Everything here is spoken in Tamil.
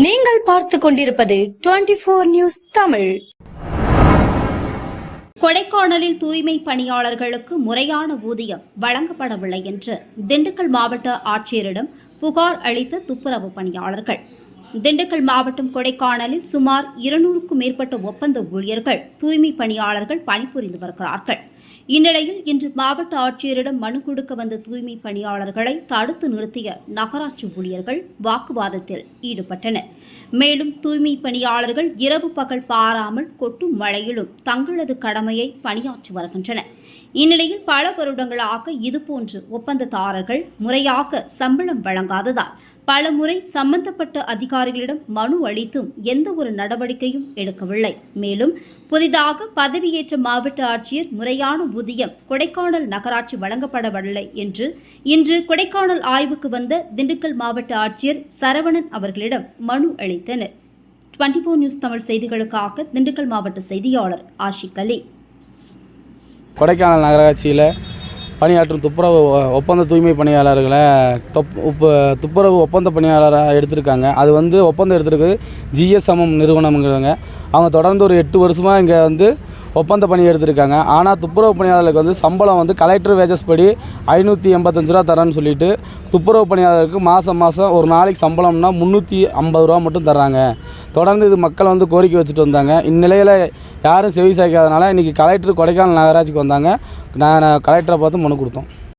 நீங்கள் பார்த்துக் கொண்டிருப்பது 24 நியூஸ் தமிழ். கொடைக்கானலில் தூய்மை பணியாளர்களுக்கு முறையான ஊதியம் வழங்கப்படவில்லை என்று திண்டுக்கல் மாவட்ட ஆட்சியரிடம் புகார் அளித்த துப்புரவு பணியாளர்கள். திண்டுக்கல் மாவட்டம் கொடைக்கானலில் சுமார் 200க்கும் மேற்பட்ட ஒப்பந்த ஊழியர்கள் தூய்மை பணியாளர்கள் பணிபுரிந்து வருகிறார்கள். இந்நிலையில் இன்று மாவட்ட ஆட்சியரிடம் மனு கொடுக்க வந்த தூய்மை பணியாளர்களை தடுத்து நிறுத்திய நகராட்சி ஊழியர்கள் வாக்குவாதத்தில் ஈடுபட்டனர். மேலும் தூய்மை பணியாளர்கள் இரவு பகல் பாராமல் கொட்டும் மழையிலும் தங்களது கடமையை பணியாற்றி வருகின்றனர். இந்நிலையில் பல வருடங்களாக இதுபோன்று ஒப்பந்ததாரர்கள் முறையாக சம்பளம் வழங்காததால் பலமுறை சம்பந்தப்பட்ட அதிகாரிகளிடம் மனு அளித்தும் எந்த ஒரு நடவடிக்கையும் எடுக்கவில்லை. மேலும் புதிதாக பதவியேற்ற மாவட்ட ஆட்சியர் முறையான ஊதியம் கொடைக்கானல் நகராட்சி வழங்கப்படவில்லை என்று இன்று கொடைக்கானல் ஆய்வுக்கு வந்த திண்டுக்கல் மாவட்ட ஆட்சியர் சரவணன் அவர்களிடம் மனு அளித்தனர். 24 நியூஸ் தமிழ் செய்திகளுக்காக திண்டுக்கல் மாவட்ட செய்தியாளர் ஆஷிக் அலி. கொடைக்கானல் நகராட்சியில் பணியாற்றும் துப்புரவு ஒப்பந்த தூய்மை பணியாளர்களை துப்புரவு ஒப்பந்த பணியாளராக எடுத்திருக்காங்க. அது ஒப்பந்தம் எடுத்திருக்கு GSM நிறுவனம்ங்கிறவங்க. அவங்க தொடர்ந்து ஒரு 8 வருஷமாக இங்கே ஒப்பந்த பணி எடுத்திருக்காங்க. ஆனால் துப்புரவு பணியாளர்களுக்கு சம்பளம் கலெக்டர் வேஜஸ் படி 585 ரூபா தரேன்னு சொல்லிட்டு துப்புரவு பணியாளர்களுக்கு மாதம் ஒரு நாளைக்கு சம்பளம்னா 350 ரூபா மட்டும் தர்றாங்க. தொடர்ந்து இது மக்கள் கோரிக்கை வச்சுட்டு வந்தாங்க. இந்நிலையில் யாரும் செவி சாய்க்காதனால இன்றைக்கி கலெக்டர் கொடைக்கானல் நகராட்சிக்கு வந்தாங்க. நான் கலெக்டரை பார்த்து மனு கொடுத்தோம்.